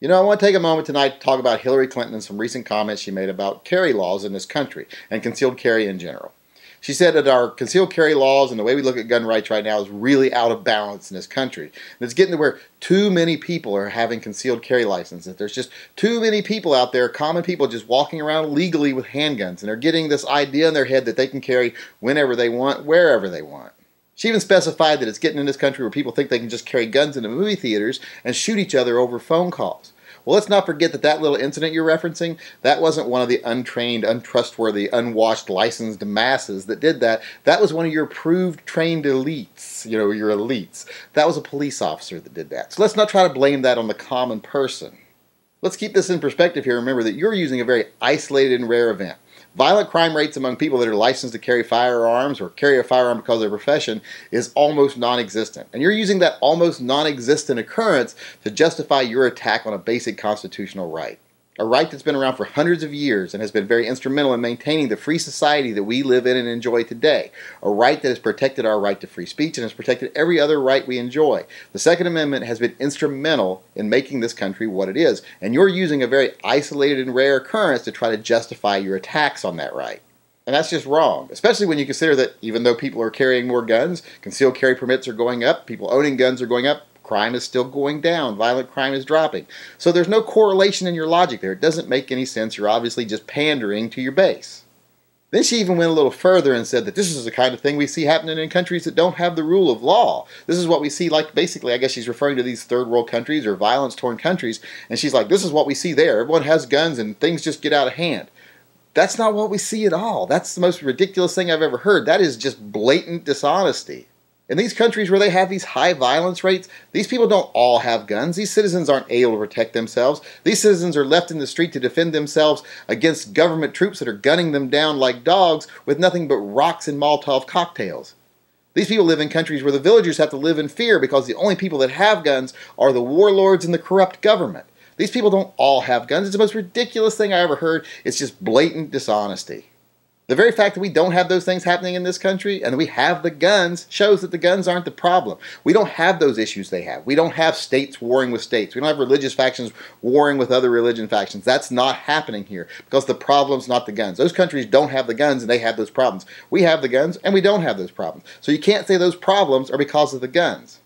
I want to take a moment tonight to talk about Hillary Clinton and some recent comments she made about carry laws in this country and concealed carry in general. She said that our concealed carry laws and the way we look at gun rights right now is really out of balance in this country. And it's getting to where too many people are having concealed carry licenses. That there's just too many people out there, common people, just walking around legally with handguns. And they're getting this idea in their head that they can carry whenever they want, wherever they want. She even specified that it's getting in this country where people think they can just carry guns into movie theaters and shoot each other over phone calls. Well, let's not forget that that little incident you're referencing, that wasn't one of the untrained, untrustworthy, unwashed, licensed masses that did that. That was one of your approved, trained elites, your elites. That was a police officer that did that. So let's not try to blame that on the common person. Let's keep this in perspective here. Remember that you're using a very isolated and rare event. Violent crime rates among people that are licensed to carry firearms or carry a firearm because of their profession is almost non-existent. And you're using that almost non-existent occurrence to justify your attack on a basic constitutional right. A right that's been around for hundreds of years and has been very instrumental in maintaining the free society that we live in and enjoy today. A right that has protected our right to free speech and has protected every other right we enjoy. The Second Amendment has been instrumental in making this country what it is. And you're using a very isolated and rare occurrence to try to justify your attacks on that right. And that's just wrong, especially when you consider that even though people are carrying more guns, concealed carry permits are going up, people owning guns are going up, crime is still going down. Violent crime is dropping. So there's no correlation in your logic there. It doesn't make any sense. You're obviously just pandering to your base. Then she even went a little further and said that this is the kind of thing we see happening in countries that don't have the rule of law. This is what we see, like, basically, I guess she's referring to these third world countries or violence-torn countries, and she's like, this is what we see there. Everyone has guns and things just get out of hand. That's not what we see at all. That's the most ridiculous thing I've ever heard. That is just blatant dishonesty. In these countries where they have these high violence rates, these people don't all have guns. These citizens aren't able to protect themselves. These citizens are left in the street to defend themselves against government troops that are gunning them down like dogs with nothing but rocks and Molotov cocktails. These people live in countries where the villagers have to live in fear because the only people that have guns are the warlords and the corrupt government. These people don't all have guns. It's the most ridiculous thing I ever heard. It's just blatant dishonesty. The very fact that we don't have those things happening in this country and that we have the guns shows that the guns aren't the problem. We don't have those issues they have. We don't have states warring with states. We don't have religious factions warring with other religion factions. That's not happening here because the problem's not the guns. Those countries don't have the guns and they have those problems. We have the guns and we don't have those problems. So you can't say those problems are because of the guns.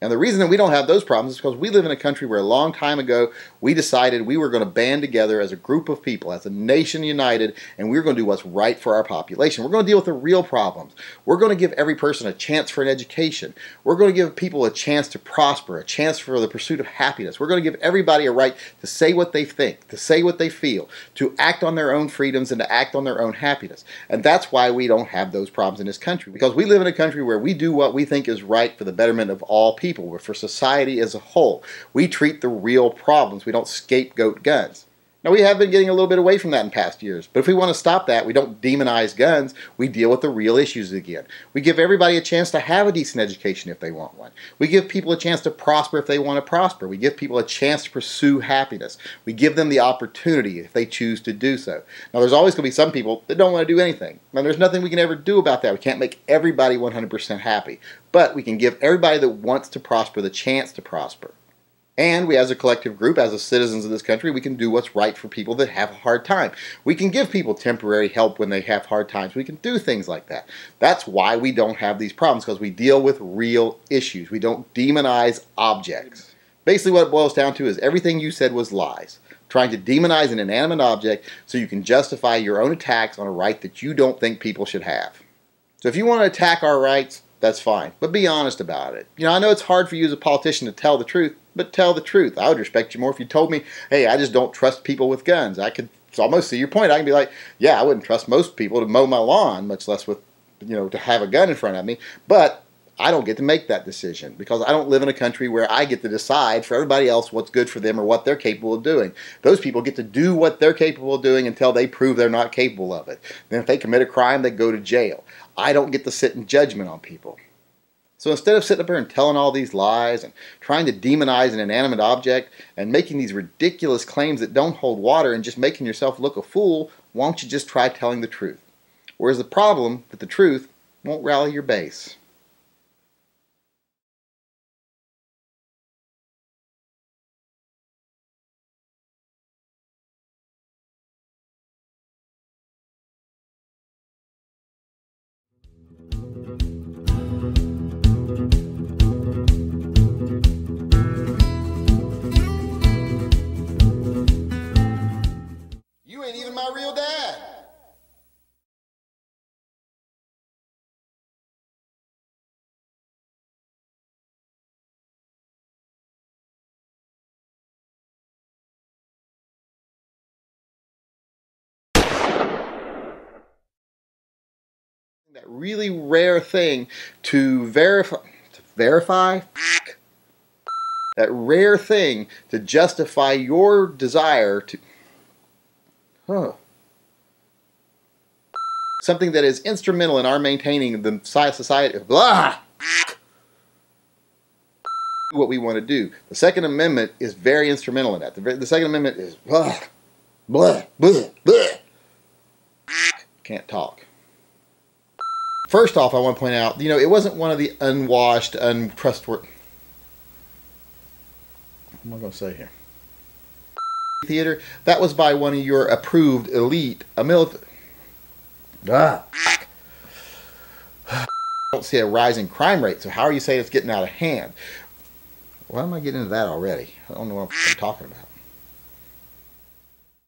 And the reason that we don't have those problems is because we live in a country where a long time ago we decided we were going to band together as a group of people, as a nation united, and we were going to do what's right for our population. We're going to deal with the real problems. We're going to give every person a chance for an education. We're going to give people a chance to prosper, a chance for the pursuit of happiness. We're going to give everybody a right to say what they think, to say what they feel, to act on their own freedoms and to act on their own happiness. And that's why we don't have those problems in this country, because we live in a country where we do what we think is right for the betterment of all people. For society as a whole. We treat the real problems. We don't scapegoat guns. Now, we have been getting a little bit away from that in past years, but if we want to stop that, we don't demonize guns. We deal with the real issues again. We give everybody a chance to have a decent education if they want one. We give people a chance to prosper if they want to prosper. We give people a chance to pursue happiness. We give them the opportunity if they choose to do so. Now, there's always going to be some people that don't want to do anything. Now, there's nothing we can ever do about that. We can't make everybody 100% happy, but we can give everybody that wants to prosper the chance to prosper. And we, as a collective group, as the citizens of this country, we can do what's right for people that have a hard time. We can give people temporary help when they have hard times. We can do things like that. That's why we don't have these problems, because we deal with real issues. We don't demonize objects. Basically what it boils down to is everything you said was lies. Trying to demonize an inanimate object so you can justify your own attacks on a right that you don't think people should have. So if you want to attack our rights, that's fine. But be honest about it. I know it's hard for you as a politician to tell the truth, but tell the truth. I would respect you more if you told me, hey, I just don't trust people with guns. I could almost see your point. I can be like, yeah, I wouldn't trust most people to mow my lawn, much less with, to have a gun in front of me. But I don't get to make that decision because I don't live in a country where I get to decide for everybody else what's good for them or what they're capable of doing. Those people get to do what they're capable of doing until they prove they're not capable of it. Then if they commit a crime, they go to jail. I don't get to sit in judgment on people. So instead of sitting up here and telling all these lies and trying to demonize an inanimate object and making these ridiculous claims that don't hold water and just making yourself look a fool, why don't you just try telling the truth? Whereas the problem that the truth won't rally your base. That really rare thing to verify, that rare thing to justify your desire to, something that is instrumental in our maintaining the society, what we want to do. The Second Amendment is very instrumental in that. The Second Amendment is can't talk. First off, I want to point out, it wasn't one of the unwashed, untrustworthy. What am I going to say here? Theater. That was by one of your approved elite, a military. I don't see a rising crime rate, so how are you saying it's getting out of hand? Why am I getting into that already? I don't know what I'm talking about.